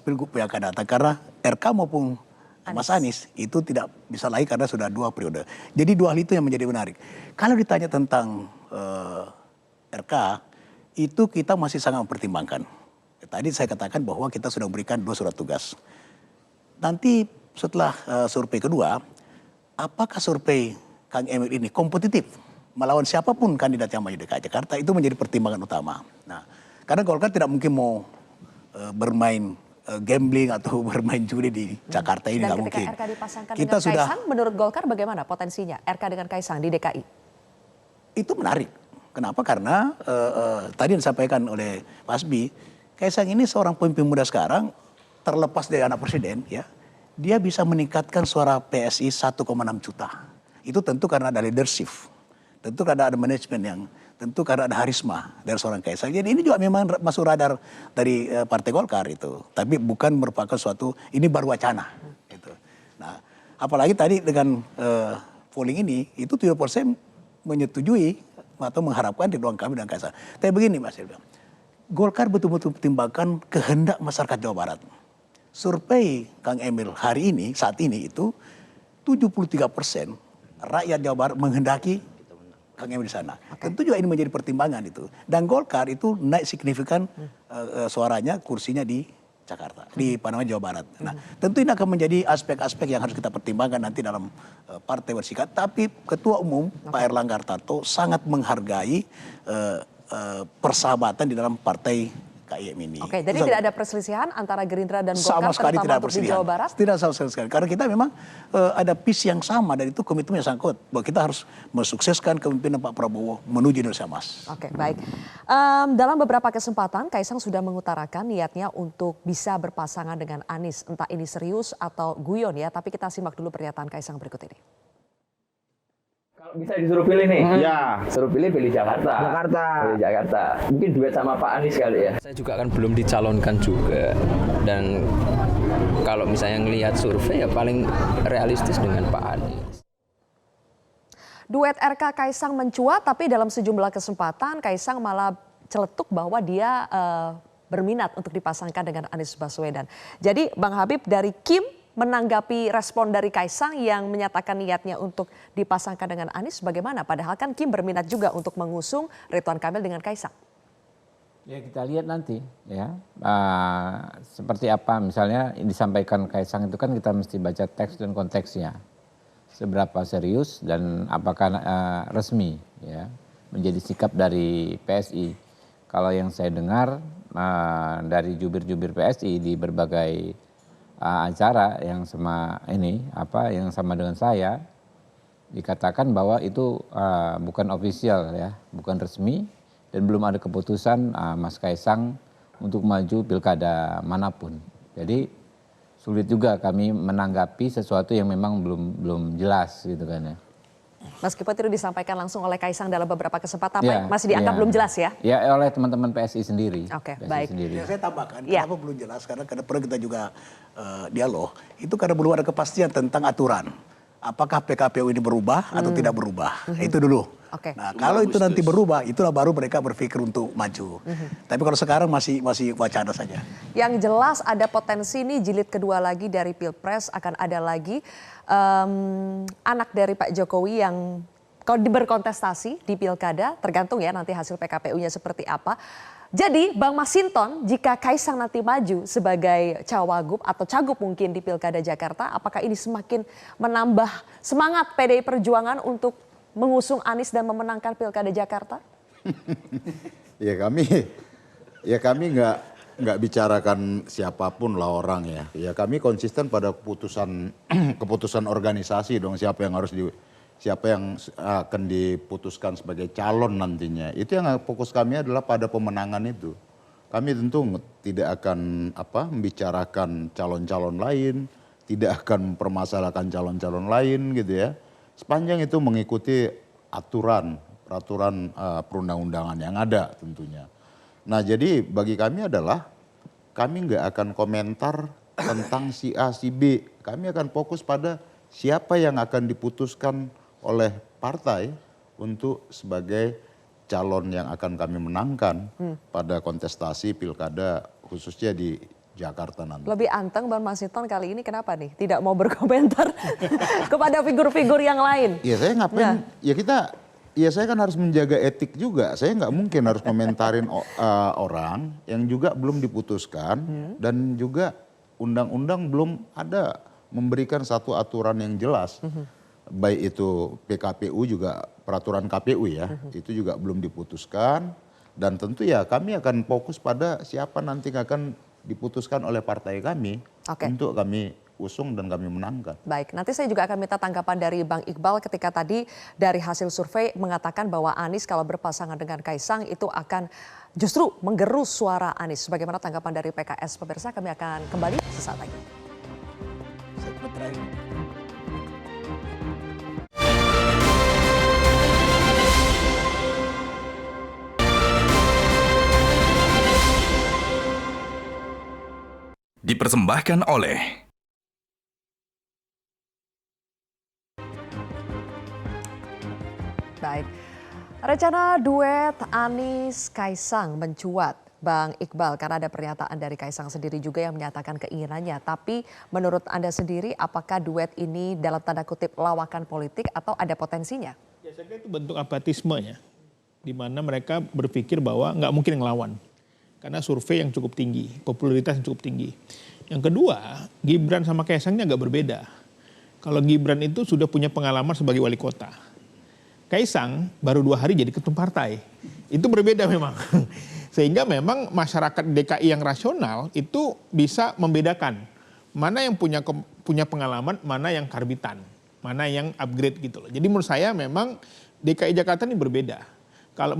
pilgub yang akan datang. Karena RK maupun Mas Anies itu tidak bisa lagi karena sudah 2 periode. Jadi 2 hal itu yang menjadi menarik. Kalau ditanya tentang RK, itu kita masih sangat mempertimbangkan. Tadi saya katakan bahwa kita sudah memberikan 2 surat tugas. Nanti setelah survei kedua, apakah survei Kang Emil ini kompetitif melawan siapapun kandidat yang maju DKI Jakarta, itu menjadi pertimbangan utama. Nah, karena Golkar tidak mungkin mau bermain gambling atau bermain judi di Jakarta ini, nggak mungkin. Dan ketika RK dipasangkan Kita dengan Kaisang, menurut Golkar bagaimana potensinya RK dengan Kaisang di DKI? Itu menarik. Kenapa? Karena tadi yang disampaikan oleh Pak Asbi, Kaisang ini seorang pemimpin muda sekarang, terlepas dari anak presiden, ya, dia bisa meningkatkan suara PSI 1,6 juta. Itu tentu karena ada leadership, tentu karena ada manajemen yang, tentu karena ada harisma dari seorang Kaisang. Jadi ini juga memang masuk radar dari Partai Golkar itu, tapi bukan merupakan suatu, ini baru wacana. Gitu. Nah, apalagi tadi dengan polling ini, itu 70% menyetujui atau mengharapkan Ridwan Kamil dan Kaisang. Tapi begini Mas Ilham, Golkar betul-betul pertimbangkan kehendak masyarakat Jawa Barat. Survei Kang Emil hari ini, saat ini itu 73% rakyat Jawa Barat menghendaki Kang Emil di sana. Tentu juga ini menjadi pertimbangan itu. Dan Golkar itu naik signifikan suaranya, kursinya di Jakarta, di Panama Jawa Barat. Nah, tentu ini akan menjadi aspek-aspek yang harus kita pertimbangkan nanti dalam partai bersikap. Tapi Ketua Umum Pak Erlangga Hartarto sangat menghargai persahabatan di dalam partai KIM ini. Oke, jadi tidak ada perselisihan antara Gerindra dan Golkar, sama sekali tidak terutama untuk di Jawa Barat? Tidak sama sekali. Karena kita memang ada visi yang sama dan itu komitmen yang sangat kuat. Bahwa kita harus mensukseskan kepemimpinan Pak Prabowo menuju Indonesia Emas. Oke, baik. Dalam beberapa kesempatan, Kaisang sudah mengutarakan niatnya untuk bisa berpasangan dengan Anies. Entah ini serius atau guyon ya, tapi kita simak dulu pernyataan Kaisang berikut ini. Bisa disuruh pilih nih, suruh pilih Jakarta. Pilih Jakarta. Mungkin duet sama Pak Anies kali ya. Saya juga kan belum dicalonkan juga, dan kalau misalnya ngelihat survei ya paling realistis dengan Pak Anies. Duet RK Kaisang mencuat, tapi dalam sejumlah kesempatan Kaisang malah celetuk bahwa dia berminat untuk dipasangkan dengan Anies Baswedan. Jadi Bang Habib, dari Kim menanggapi respon dari Kaisang yang menyatakan niatnya untuk dipasangkan dengan Anies bagaimana? Padahal kan Kim berminat juga untuk mengusung Ridwan Kamil dengan Kaisang. Ya kita lihat nanti ya seperti apa misalnya disampaikan Kaisang itu kan kita mesti baca teks dan konteksnya. Seberapa serius dan apakah resmi ya menjadi sikap dari PSI. Kalau yang saya dengar dari jubir-jubir PSI di berbagai acara yang sama yang sama dengan saya dikatakan bahwa itu bukan official ya, bukan resmi dan belum ada keputusan Mas Kaisang untuk maju pilkada manapun. Jadi sulit juga kami menanggapi sesuatu yang memang belum jelas gitu kan ya. Meskipun itu disampaikan langsung oleh Kaisang dalam beberapa kesempatan, masih dianggap belum jelas ya? Ya oleh teman-teman PSI sendiri. Oke, PSI baik. Sendiri. Ya, saya tambahkan, kenapa belum jelas? Karena pernah kita juga dialog, itu karena belum ada kepastian tentang aturan. Apakah PKPU ini berubah atau tidak berubah? Itu dulu. Nah, kalau itu nanti berubah, itulah baru mereka berpikir untuk maju. Tapi kalau sekarang masih wacana saja. Yang jelas ada potensi nih jilid kedua lagi dari Pilpres, akan ada lagi anak dari Pak Jokowi yang berkontestasi di pilkada, tergantung ya nanti hasil PKPU-nya seperti apa. Jadi Bang Masinton, jika Kaisang nanti maju sebagai cawagup atau cagup mungkin di pilkada Jakarta, apakah ini semakin menambah semangat PDI Perjuangan untuk mengusung Anies dan memenangkan pilkada Jakarta? Ya kami nggak bicarakan siapapun lah orang ya. Ya kami konsisten pada keputusan organisasi dong, siapa yang akan diputuskan sebagai calon nantinya. Itu yang fokus kami adalah pada pemenangan itu. Kami tentu tidak akan membicarakan calon-calon lain, tidak akan mempermasalahkan calon-calon lain gitu ya. Sepanjang itu mengikuti peraturan perundang-undangan yang ada tentunya. Nah jadi bagi kami adalah kami nggak akan komentar tentang si A, si B. Kami akan fokus pada siapa yang akan diputuskan oleh partai untuk sebagai calon yang akan kami menangkan pada kontestasi pilkada khususnya di Jakarta nanti. Lebih anteng Bang Masinton kali ini kenapa nih? Tidak mau berkomentar kepada figur-figur yang lain. Ya saya ngapain, ya kita Ya saya kan harus menjaga etik juga. Saya nggak mungkin harus komentarin orang yang juga belum diputuskan dan juga undang-undang belum ada memberikan satu aturan yang jelas. Baik itu PKPU juga peraturan KPU ya, itu juga belum diputuskan. Dan tentu ya kami akan fokus pada siapa nanti yang akan diputuskan oleh partai kami untuk kami usung dan kami menangkan. Baik, nanti saya juga akan minta tanggapan dari Bang Iqbal ketika tadi dari hasil survei mengatakan bahwa Anies kalau berpasangan dengan Kaisang itu akan justru menggerus suara Anies. Bagaimana tanggapan dari PKS? Pemirsa, kami akan kembali sesaat lagi. Dipersembahkan oleh Baik, rencana duet Anies Kaisang mencuat, Bang Iqbal, karena ada pernyataan dari Kaisang sendiri juga yang menyatakan keinginannya. Tapi menurut Anda sendiri, apakah duet ini dalam tanda kutip lawakan politik atau ada potensinya? Ya, saya kira itu bentuk apatisme ya, di mana mereka berpikir bahwa nggak mungkin ngelawan. Karena survei yang cukup tinggi, popularitas yang cukup tinggi. Yang kedua, Gibran sama Kaisangnya agak berbeda. Kalau Gibran itu sudah punya pengalaman sebagai wali kota. Kaisang baru 2 hari jadi ketum partai. Itu berbeda memang. Sehingga memang masyarakat DKI yang rasional itu bisa membedakan. Mana yang punya pengalaman, mana yang karbitan. Mana yang upgrade gitu loh. Jadi menurut saya memang DKI Jakarta ini berbeda. Kalau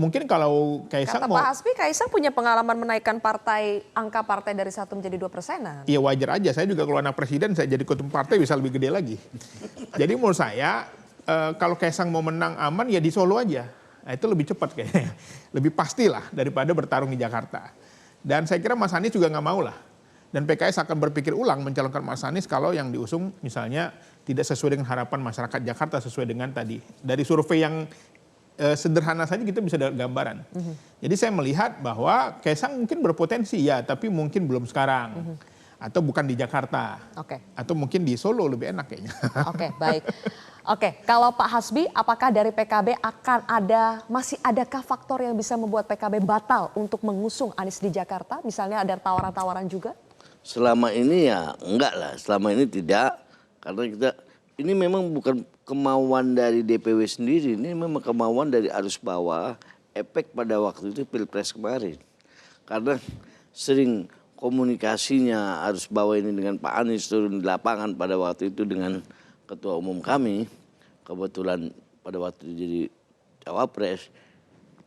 Kaisang Kata Pak Hasbi, Kaisang punya pengalaman menaikkan angka partai dari 1 menjadi 2%. Iya wajar aja, saya juga kalau anak presiden saya jadi ketum partai bisa lebih gede lagi. Jadi menurut saya kalau Kaisang mau menang aman ya di Solo aja. Nah, itu lebih cepat kayaknya, lebih pastilah daripada bertarung di Jakarta. Dan saya kira Mas Anies juga nggak mau lah. Dan PKS akan berpikir ulang mencalonkan Mas Anies kalau yang diusung misalnya tidak sesuai dengan harapan masyarakat Jakarta, sesuai dengan tadi. Dari survei yang sederhana saja kita bisa dapat gambaran. Jadi saya melihat bahwa Kaisang mungkin berpotensi ya, tapi mungkin belum sekarang. Atau bukan di Jakarta. Atau mungkin di Solo lebih enak kayaknya. Oke, baik. Oke, kalau Pak Hasbi, apakah dari PKB masih adakah faktor yang bisa membuat PKB batal untuk mengusung Anies di Jakarta? Misalnya ada tawaran-tawaran juga? Selama ini ya enggak lah, selama ini tidak. Karena ini memang bukan kemauan dari DPW sendiri, ini memang kemauan dari arus bawah, efek pada waktu itu Pilpres kemarin. Karena sering komunikasinya arus bawah ini dengan Pak Anies turun di lapangan pada waktu itu dengan ketua umum kami, kebetulan pada waktu itu jadi cawapres.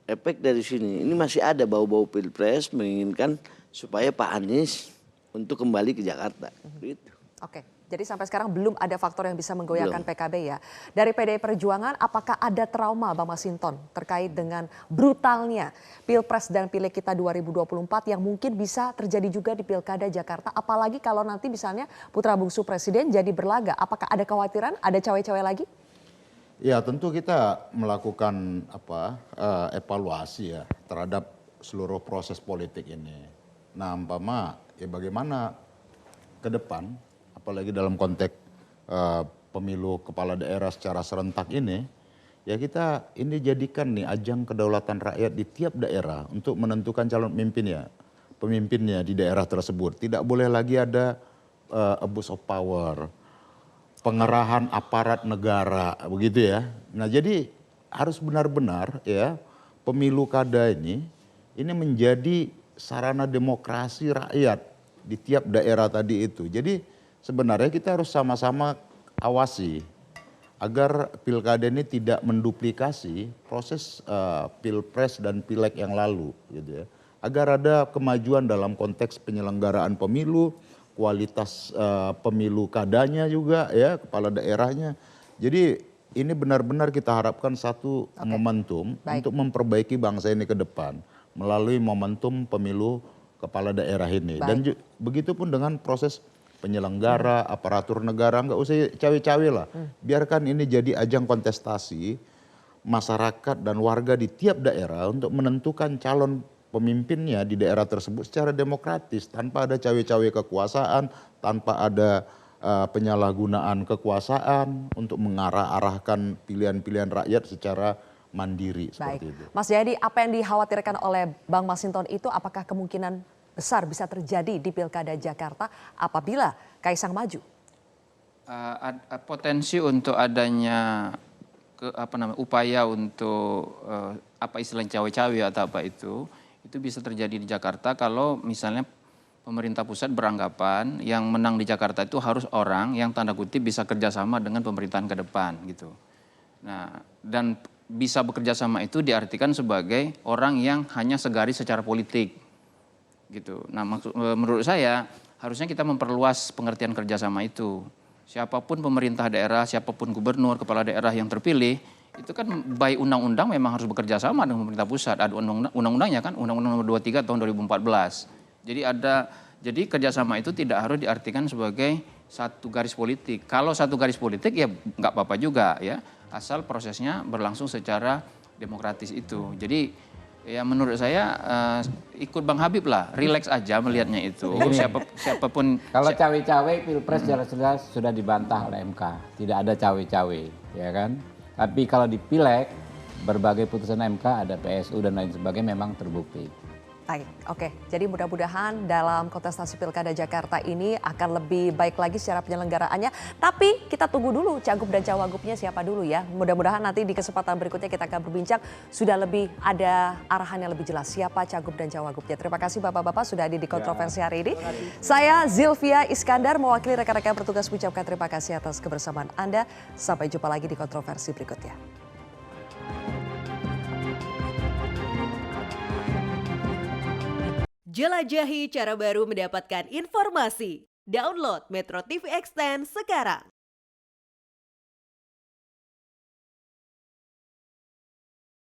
Efek dari sini, ini masih ada bau-bau Pilpres menginginkan supaya Pak Anies untuk kembali ke Jakarta. Gitu. Oke. Jadi sampai sekarang belum ada faktor yang bisa menggoyahkan PKB ya. Dari PDI Perjuangan, apakah ada trauma Bang Masinton terkait dengan brutalnya Pilpres dan Pileg kita 2024 yang mungkin bisa terjadi juga di Pilkada Jakarta? Apalagi kalau nanti misalnya putra bungsu presiden jadi berlaga. Apakah ada kekhawatiran, ada cawe-cawe lagi? Ya tentu kita melakukan evaluasi ya terhadap seluruh proses politik ini. Nah umpama ya bagaimana ke depan, apalagi dalam konteks pemilu kepala daerah secara serentak ini, ya kita ini jadikan nih ajang kedaulatan rakyat di tiap daerah untuk menentukan calon pemimpinnya di daerah tersebut. Tidak boleh lagi ada abuse of power, pengerahan aparat negara, begitu ya. Nah jadi harus benar-benar ya pemilu kada ini menjadi sarana demokrasi rakyat di tiap daerah tadi itu. Jadi sebenarnya kita harus sama-sama awasi agar pilkada ini tidak menduplikasi proses pilpres dan pileg yang lalu, gitu ya. Agar ada kemajuan dalam konteks penyelenggaraan pemilu, kualitas pemilu kadanya juga ya, kepala daerahnya. Jadi ini benar-benar kita harapkan satu momentum untuk memperbaiki bangsa ini ke depan melalui momentum pemilu kepala daerah ini. Dan begitupun dengan proses penyelenggara, aparatur negara, nggak usah cawe-cawe lah. Biarkan ini jadi ajang kontestasi masyarakat dan warga di tiap daerah untuk menentukan calon pemimpinnya di daerah tersebut secara demokratis, tanpa ada cawe-cawe kekuasaan, tanpa ada penyalahgunaan kekuasaan untuk mengarah-arahkan pilihan-pilihan rakyat secara mandiri seperti itu. Mas Jayadi, apa yang dikhawatirkan oleh Bang Masinton itu apakah kemungkinan besar bisa terjadi di Pilkada Jakarta apabila Kaisang maju? Potensi untuk adanya upaya untuk apa istilahnya cawe-cawe atau apa itu bisa terjadi di Jakarta kalau misalnya pemerintah pusat beranggapan yang menang di Jakarta itu harus orang yang tanda kutip bisa kerjasama dengan pemerintahan ke depan gitu. Nah, dan bisa bekerja sama itu diartikan sebagai orang yang hanya segaris secara politik gitu. Nah, menurut saya harusnya kita memperluas pengertian kerjasama itu. Siapapun pemerintah daerah, siapapun gubernur, kepala daerah yang terpilih, itu kan by undang-undang memang harus bekerja sama dengan pemerintah pusat. Ada undang-undangnya kan, Undang-Undang Nomor 23 tahun 2014. Jadi kerjasama itu tidak harus diartikan sebagai satu garis politik. Kalau satu garis politik ya nggak apa-apa juga ya, asal prosesnya berlangsung secara demokratis itu. Jadi ya menurut saya ikut Bang Habib lah, relax aja melihatnya itu. Siapapun. Kalau cawe-cawe pilpres jelas-jelas sudah dibantah oleh MK, tidak ada cawe-cawe, ya kan. Tapi kalau di pileg berbagai putusan MK ada PSU dan lain sebagainya memang terbukti. Baik, oke. Jadi mudah-mudahan dalam kontestasi Pilkada Jakarta ini akan lebih baik lagi secara penyelenggaraannya. Tapi kita tunggu dulu Cagup dan Cawagupnya siapa dulu ya. Mudah-mudahan nanti di kesempatan berikutnya kita akan berbincang sudah lebih ada arahan yang lebih jelas siapa Cagup dan Cawagupnya. Terima kasih Bapak-Bapak sudah hadir di kontroversi hari ini. Saya Zilvia Iskandar mewakili rekan-rekan bertugas mengucapkan terima kasih atas kebersamaan Anda. Sampai jumpa lagi di kontroversi berikutnya. Jelajahi cara baru mendapatkan informasi. Download Metro TV Extend sekarang.